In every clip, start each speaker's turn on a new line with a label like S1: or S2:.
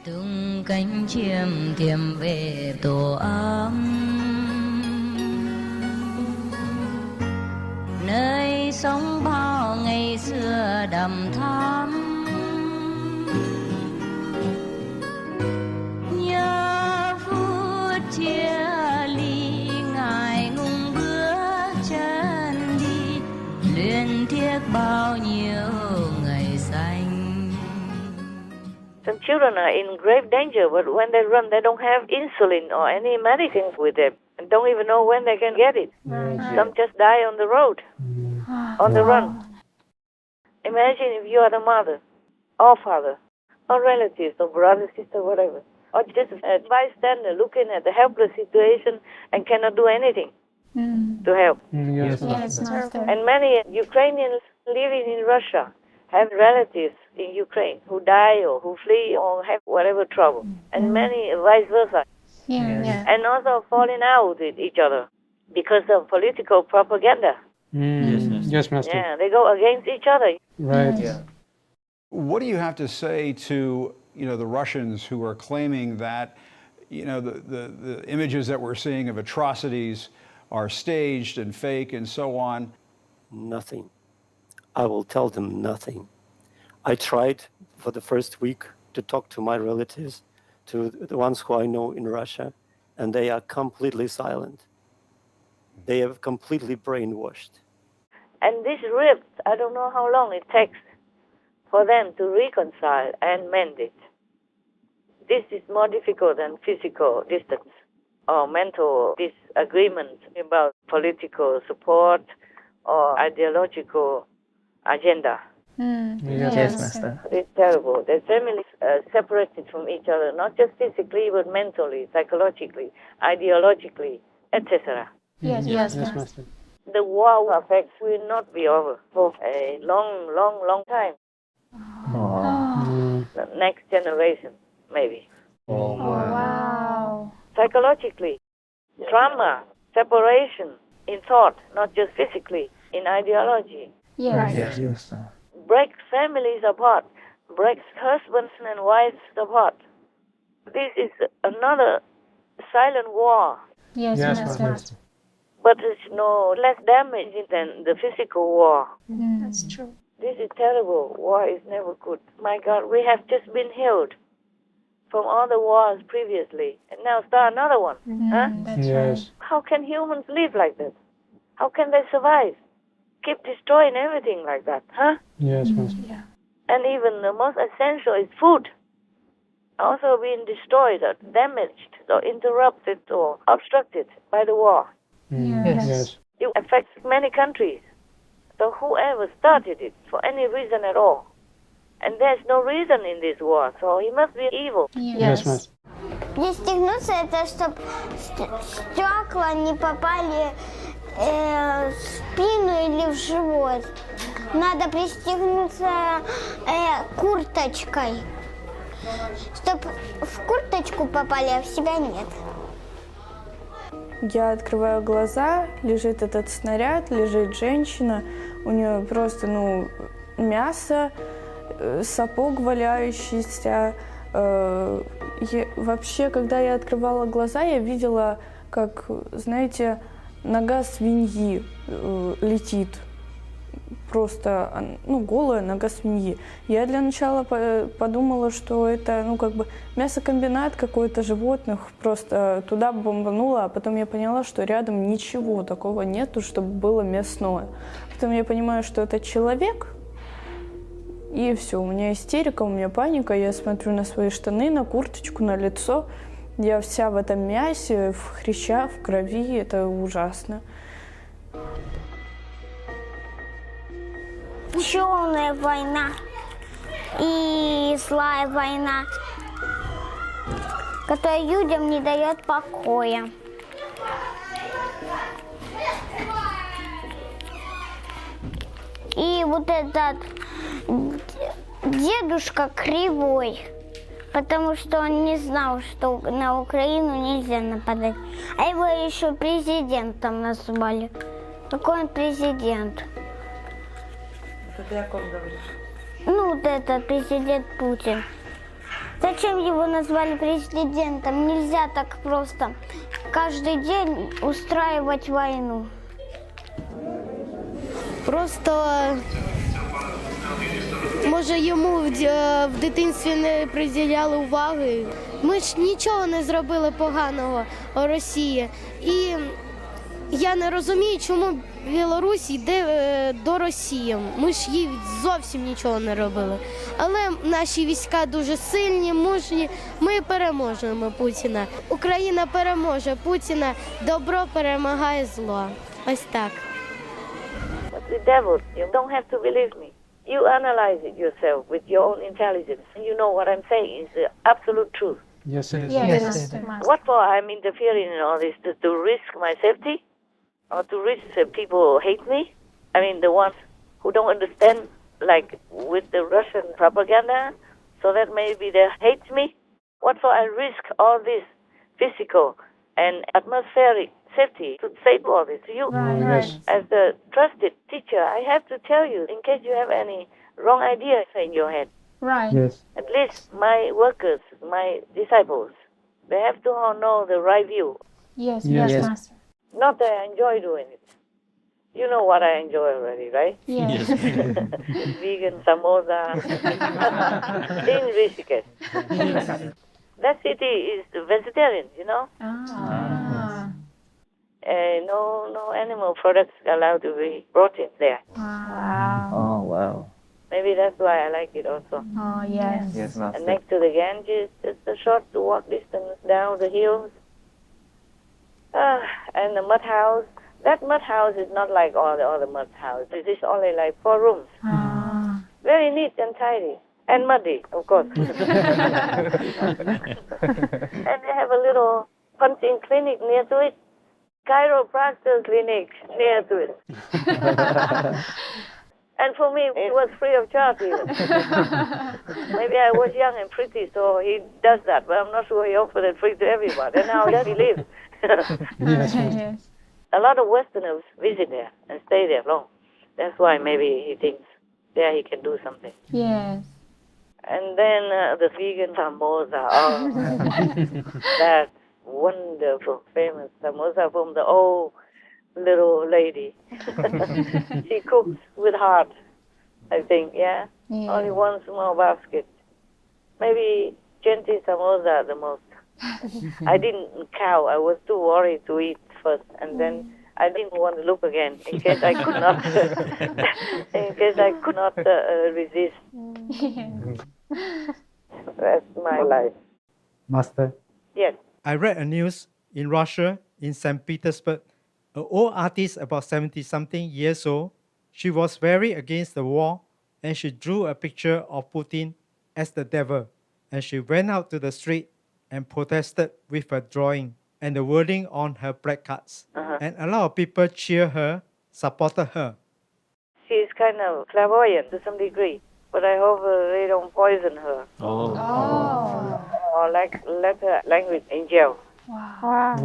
S1: Tung cánh chim thiềm về tổ ấm, nơi sống bao ngày xưa đầm thắm. Nhớ phút chia ly, ngài ngùng bước chân đi, luyến tiếc bao nhiêu ngày xanh.
S2: Some children are in grave danger, but when they run, they don't have insulin or any medicines with them, and don't even know when they can get it. Some just die on the road, on the run. Imagine if you are the mother, or father, or relatives, or brother, sister, whatever, or just a bystander looking at the helpless situation and cannot do anything to help.
S3: Yes,
S4: Master.
S2: And many Ukrainians living in Russia have relatives in Ukraine who die or who flee or have whatever trouble, and many vice versa. And also falling out with each other because of political propaganda.
S3: Yes, Master.
S2: Yeah, they go against each other.
S3: Right.
S4: Yeah.
S5: What do you have to say to the Russians who are claiming that the images that we're seeing of atrocities are staged and fake and so on?
S4: Nothing. I will tell them nothing. I tried for the first week to talk to my relatives, to the ones who I know in Russia, and they are completely silent. They have completely brainwashed.
S2: And this rift, I don't know how long it takes for them to reconcile and mend it. This is more difficult than physical distance or mental disagreement about political support or ideological agenda.
S3: Yes, Master.
S2: It's terrible. The families are separated from each other, not just physically, but mentally, psychologically, ideologically, etc.
S3: Yes, Master.
S2: The war effects will not be over for a long, long, long time. The next generation, maybe.
S6: Wow.
S2: Psychologically, trauma, separation in thought, not just physically, in ideology.
S6: Yes.
S3: Yes.
S2: Breaks families apart, breaks husbands and wives apart. This is another silent war,
S6: Yes,
S3: Master.
S2: but it's no less damaging than the physical war.
S6: That's true.
S2: This is terrible. War is never good. My God, we have just been healed from all the wars previously, and now start another one. Huh?
S6: That's
S3: Yes.
S2: How can humans live like that? How can they survive? Keep destroying everything like that, huh?
S3: Yes, Master.
S6: Yeah.
S2: And even the most essential is food, also being destroyed or damaged or interrupted or obstructed by the war.
S3: Yes.
S2: It affects many countries. So whoever started it for any reason at all, and there's no reason in this war, so he must be evil.
S3: Yes, Master.
S7: Пристегнуться это, чтобы стекла не попали в спину или в живот. Надо пристегнуться курточкой, чтобы в курточку попали, а в себя нет.
S8: Я открываю глаза, лежит этот снаряд, лежит женщина, у нее просто, мясо, сапог валяющийся. Вообще, когда я открывала глаза, я видела, как, знаете, нога свиньи летит. Просто, голая нога свиньи. Я для начала подумала, что это, мясокомбинат какой-то животных, просто туда бомбануло, а потом я поняла, что рядом ничего такого нету, чтобы было мясное. Потом я понимаю, что это человек, и все, у меня истерика, у меня паника, я смотрю на свои штаны, на курточку, на лицо, я вся в этом мясе, в хрящах, в крови, это ужасно.
S7: Черная война и злая война, которая людям не дает покоя. И вот этот дедушка кривой, потому что он не знал, что на Украину нельзя нападать. А его еще президентом назвали. Какой он президент?
S8: Это ты о ком говоришь?
S7: Вот этот президент Путин. Зачем его назвали президентом? Нельзя так просто каждый день устраивать войну.
S9: Просто, може, йому в дитинстві не приділяли уваги. Ми ж нічого не зробили поганого у Росії. І я не розумію, чому Білорусь йде до Росії. Ми ж їй зовсім нічого не робили. Але наші війська дуже сильні, мужні. Ми переможемо Путіна. Україна переможе Путіна. Добро перемагає зло. Ось так.
S2: But the devil, you don't have to believe me. You analyze it yourself with your own intelligence. You know what I'm saying is the absolute truth.
S3: Yes, it is.
S6: Yes,
S3: Master.
S6: Master.
S2: What for I'm interfering in all this? To risk my safety? Or to risk people who hate me? I mean, the ones who don't understand, like with the Russian propaganda, so that maybe they hate me? What for I risk all this physical and atmospheric safety to say all this to you?
S3: Yes.
S2: As the trusted teacher, I have to tell you, in case you have any wrong idea in your head.
S6: Right.
S3: Yes.
S2: At least my workers, my disciples, they have to all know the right view.
S6: Yes,
S3: Yes.
S6: yes,
S3: Yes.
S6: Master.
S2: Not that I enjoy doing it. You know what I enjoy already, right?
S6: Yes.
S2: Vegan samosa in Rishikesh. That city is vegetarian, you know.
S6: Ah.
S2: No animal products allowed to be brought in there.
S6: Wow.
S10: Oh, wow.
S2: Maybe that's why I like it also.
S6: Oh, yes.
S10: Yes,
S2: And
S10: Master.
S2: next to the Ganges, just a short walk distance down the hills. And the mud house. That mud house is not like all the other mud houses. It is only like 4 rooms.
S6: Ah.
S2: Very neat and tidy. And muddy, of course. And they have a little punching clinic near to it. Chiropractor clinic near to it. And for me, it was free of charge even. Maybe I was young and pretty, so he does that. But I'm not sure he offered it free to everyone. And how does he live?
S3: Yes.
S6: Yes.
S2: A lot of Westerners visit there and stay there long. That's why maybe he thinks there he can do something.
S6: Yes.
S2: And then the vegan samosa. Oh, that wonderful, famous samosa from the old little lady. She cooks with heart, I think, yeah?
S6: Yeah.
S2: Only one small basket. Maybe 20 samosa the most. I didn't count. I was too worried to eat first, and then I didn't want to look again in case I could not, resist. That's my life.
S3: Master.
S2: Yes.
S11: I read a news in Russia, in St. Petersburg. An old artist about 70-something years old. She was very against the war, and she drew a picture of Putin as the devil. And she went out to the street and protested with her drawing and the wording on her placards. And a lot of people cheered her, supported her.
S2: She's kind of clairvoyant to some degree, but I hope they don't poison her or like let her language in jail.
S6: Wow.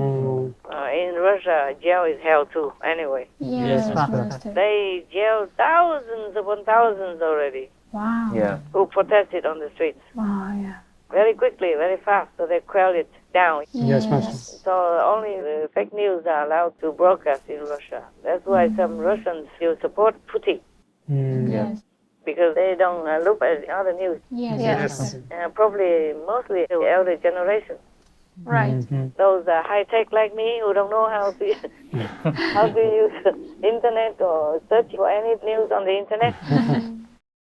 S2: In Russia, jail is hell too, anyway.
S6: Yes,
S3: Master.
S6: Master.
S2: They jailed thousands upon thousands already
S6: Wow.
S10: Yeah.
S2: who protested on the streets.
S6: Wow, yeah.
S2: Very quickly, very fast, so they quell it down.
S3: Yes, Master.
S2: So only the fake news are allowed to broadcast in Russia. That's why some Russians still support Putin,
S6: Yes.
S2: because they don't look at the other news.
S6: Yes.
S3: Yes.
S2: Probably mostly the elder generation.
S6: Right.
S2: Those high-tech like me who don't know how to use internet or search for any news on the internet.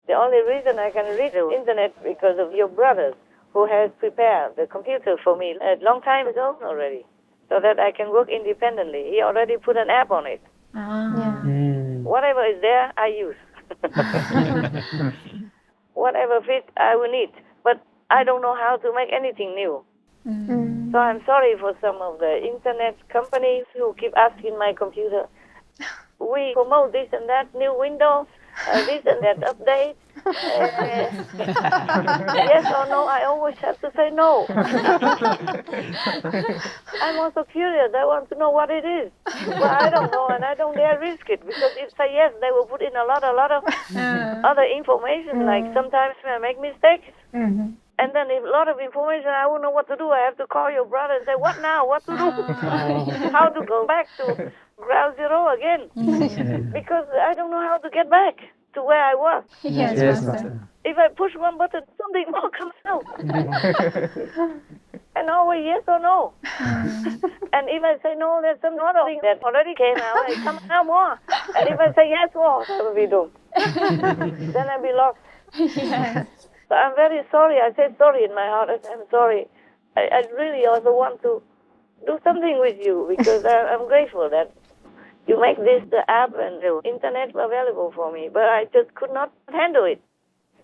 S2: The only reason I can read the internet because of your brothers who has prepared the computer for me a long time ago already, so that I can work independently. He already put an app on it.
S6: Ah.
S2: Whatever is there, I use. Whatever fits, I will need. But I don't know how to make anything new. So I'm sorry for some of the internet companies who keep asking my computer, we promote this and that new Windows, this and that update. Yes or no, I always have to say no. I'm also curious. I want to know what it is. But I don't know, and I don't dare risk it, because if say yes, they will put in a lot of other information, like sometimes I make mistakes. And then if a lot of information, I won't know what to do. I have to call your brother and say, what now? What to do? How to go back to ground zero again? Because I don't know how to get back to where I was.
S3: Yes, Master.
S2: If I push one button, something more comes out. And always yes or no. And if I say no, there's some other thing that already came out. It comes out more. And if I say yes more, I will be doomed. Then I'll be lost.
S6: Yes.
S2: So I'm very sorry. I say sorry in my heart. I'm sorry. I really also want to do something with you because I'm grateful that you make this the app and the internet available for me. But I just could not handle it.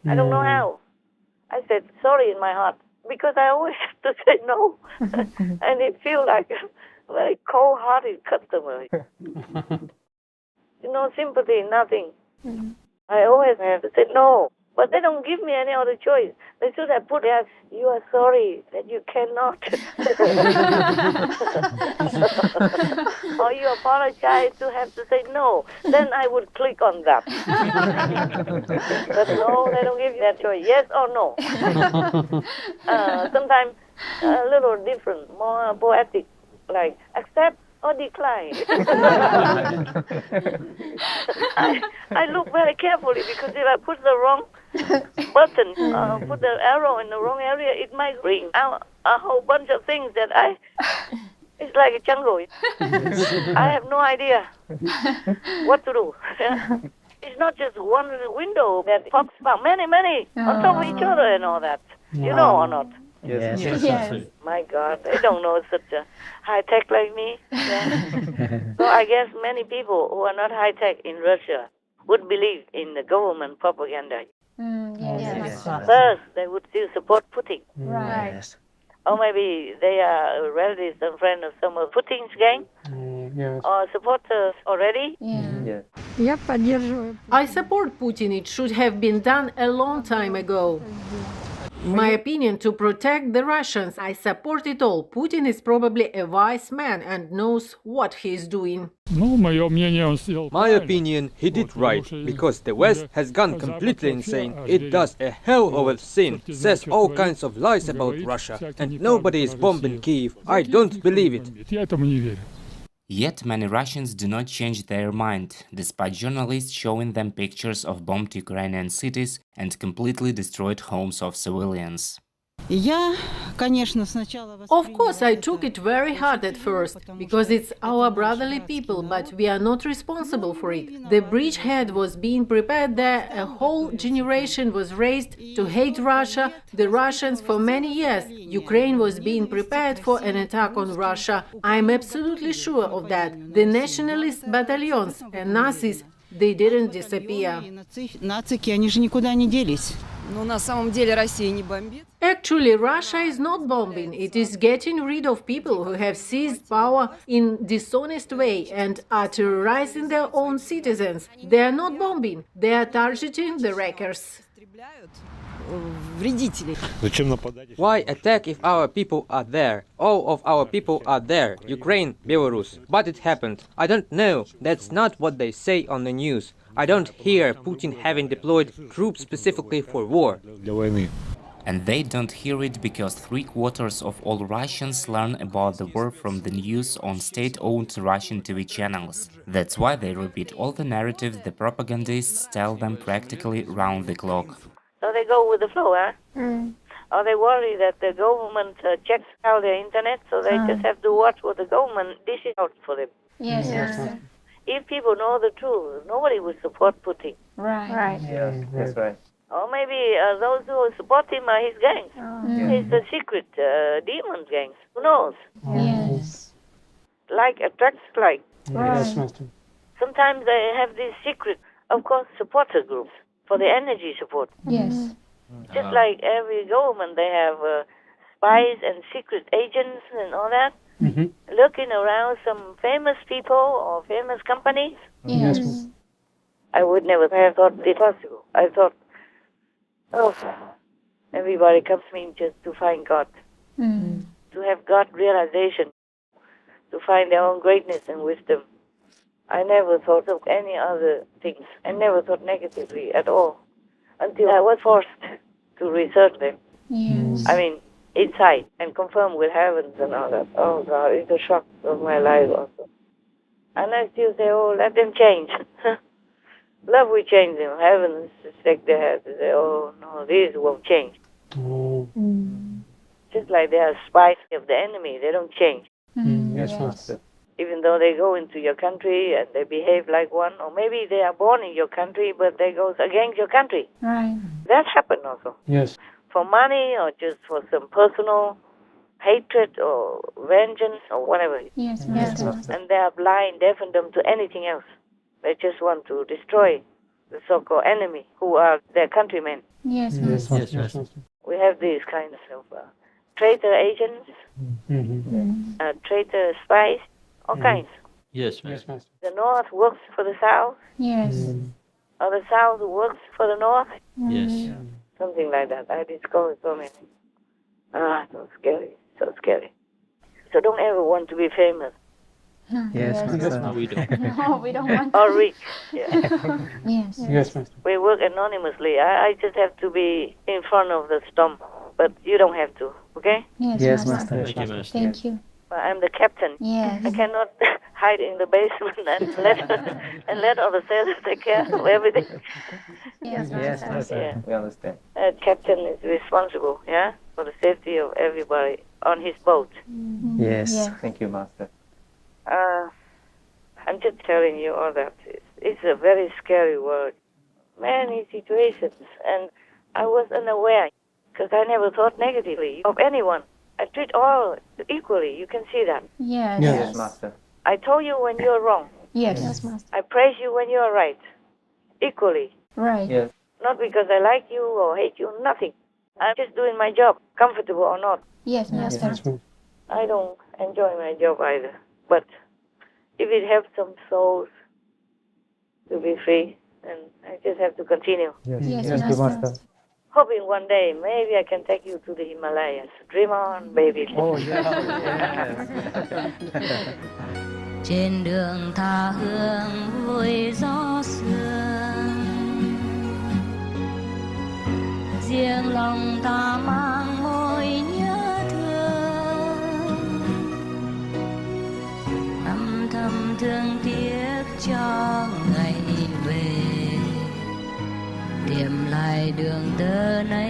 S2: I don't know how. I said sorry in my heart because I always have to say no. And it feels like a very cold-hearted customer. No sympathy, nothing. I always have to say no. But they don't give me any other choice. They should have put there, you are sorry that you cannot. Or you apologize to have to say no. Then I would click on that. But no, they don't give you that choice. Yes or no. Sometimes a little different, more poetic, like accept or decline. I look very carefully because if I put the wrong button, put the arrow in the wrong area, it might bring out a whole bunch of things that it's like a jungle. I have no idea what to do. It's not just one window that pops out, many on top of each other and all that. You know or not?
S3: Yes.
S2: My God, they don't know such a high-tech like me. Yeah. So I guess many people who are not high-tech in Russia would believe in the government propaganda.
S6: Yes.
S2: First, they would still support Putin.
S6: Right.
S3: Yes.
S2: Or maybe they are relatives and friends of some of Putin's gang.
S3: Yes.
S2: Or supporters already.
S10: I support Putin. It should have been done a long time ago. My opinion, to protect the Russians, I support it all. Putin is probably a wise man and knows what he is doing.
S12: My opinion, he did right, because the West has gone completely insane. It does a hell of a sin, says all kinds of lies about Russia, and nobody is bombing Kiev. I don't believe it.
S13: Yet many Russians do not change their mind, despite journalists showing them pictures of bombed Ukrainian cities and completely destroyed homes of civilians.
S10: Of course, I took it very hard at first, because it's our brotherly people, but we are not responsible for it. The bridgehead was being prepared there, a whole generation was raised to hate Russia, the Russians for many years. Ukraine was being prepared for an attack on Russia. I'm absolutely sure of that. The nationalist battalions and Nazis, they didn't disappear. Actually, Russia is not bombing. It is getting rid of people who have seized power in dishonest way and are terrorizing their own citizens. They are not bombing. They are targeting the wreckers.
S12: Why attack if our people are there? All of our people are there, Ukraine, Belarus. But it happened. I don't know. That's not what they say on the news. I don't hear Putin having deployed troops specifically for war.
S13: And they don't hear it because 3/4 of all Russians learn about the war from the news on state-owned Russian TV channels. That's why they repeat all the narratives the propagandists tell them practically round the clock.
S2: So they go with the flow, huh? Or they worry that the government checks out their internet, so they just have to watch what the government dishes out for them.
S6: Yes.
S2: If people know the truth, nobody would support Putin.
S6: Right.
S3: Yes, that's right.
S2: Or maybe those who support him are his gangs. His secret demon gangs. Who knows?
S6: Yes.
S2: Like attracts like.
S3: Yes, Master.
S2: Sometimes they have these secret, of course, supporter groups for the energy support.
S6: Yes.
S2: Just like every government, they have spies and secret agents and all that. Looking around some famous people or famous companies.
S6: Yes.
S2: I would never have thought it possible. I thought, everybody comes to me just to find God, to have God realization, to find their own greatness and wisdom. I never thought of any other things. I never thought negatively at all until I was forced to research them.
S6: Yes.
S2: I mean, inside and confirm with heavens and all that. Oh God, it's a shock of my life also. And I still say, oh, let them change. Love will change them. Heavens shake their heads and say, oh no, this won't change. Just like they are spies of the enemy, they don't change.
S3: Yes, Master.
S2: Even though they go into your country and they behave like one, or maybe they are born in your country, but they go against your country.
S6: Right.
S2: That happened also.
S3: Yes.
S2: For money or just for some personal hatred or vengeance or whatever.
S6: Yes,
S3: Yes,
S6: Master.
S3: Master.
S2: And they are blind, deaf and dumb to anything else. They just want to destroy the so-called enemy who are their countrymen.
S6: Yes,
S3: Yes,
S6: Master.
S3: Master. Yes, Master.
S2: We have these kinds of traitor agents, traitor spies, all kinds.
S14: Yes,
S3: Yes, Master.
S2: The North works for the South,
S6: Yes.
S2: or the South works for the North.
S14: Yes.
S2: Something like that. I discovered so many. So scary, so scary. So don't ever want to be famous
S6: Yes,
S3: Master.
S14: No, we don't.
S6: No, we don't want
S2: or rich. Yeah.
S6: Yes.
S3: Yes, Master.
S2: We work anonymously. I just have to be in front of the storm, but you don't have to, okay?
S6: Yes, Master.
S14: Thank you, Master.
S6: Thank you.
S2: I'm the captain.
S6: Yes.
S2: I cannot hide in the basement and let all the sailors take care of everything.
S6: Yes,
S3: Yes,
S6: Master.
S3: Master.
S2: Yeah.
S3: We understand.
S2: Captain is responsible, yeah, for the safety of everybody on his boat.
S3: Yes.
S6: Yes.
S3: Thank you, Master.
S2: I'm just telling you all that. It's a very scary world. Many situations, and I was unaware because I never thought negatively of anyone. I treat all equally. You can see that.
S6: Yes.
S3: Yes, Master.
S2: I told you when you're wrong.
S6: Yes, Master.
S2: I praise you when you're right. Equally.
S6: Right.
S3: Yes.
S2: Not because I like you or hate you, nothing. I'm just doing my job, comfortable or not.
S6: Yes,
S3: Yes,
S6: Master.
S3: Master.
S2: I don't enjoy my job either. But if it helps some souls to be free, then I just have to continue.
S3: Yes,
S6: Yes,
S3: yes,
S6: Master.
S3: Master.
S2: Hoping one day maybe I can take you to the Himalayas. Dream on, baby.
S3: Oh, yeah.
S1: Trên đường tha hương vui gió sương, riêng lòng ta mang mối nhớ thương, âm thầm thương tiếc cho ngày về, tìm lại đường tơ nấy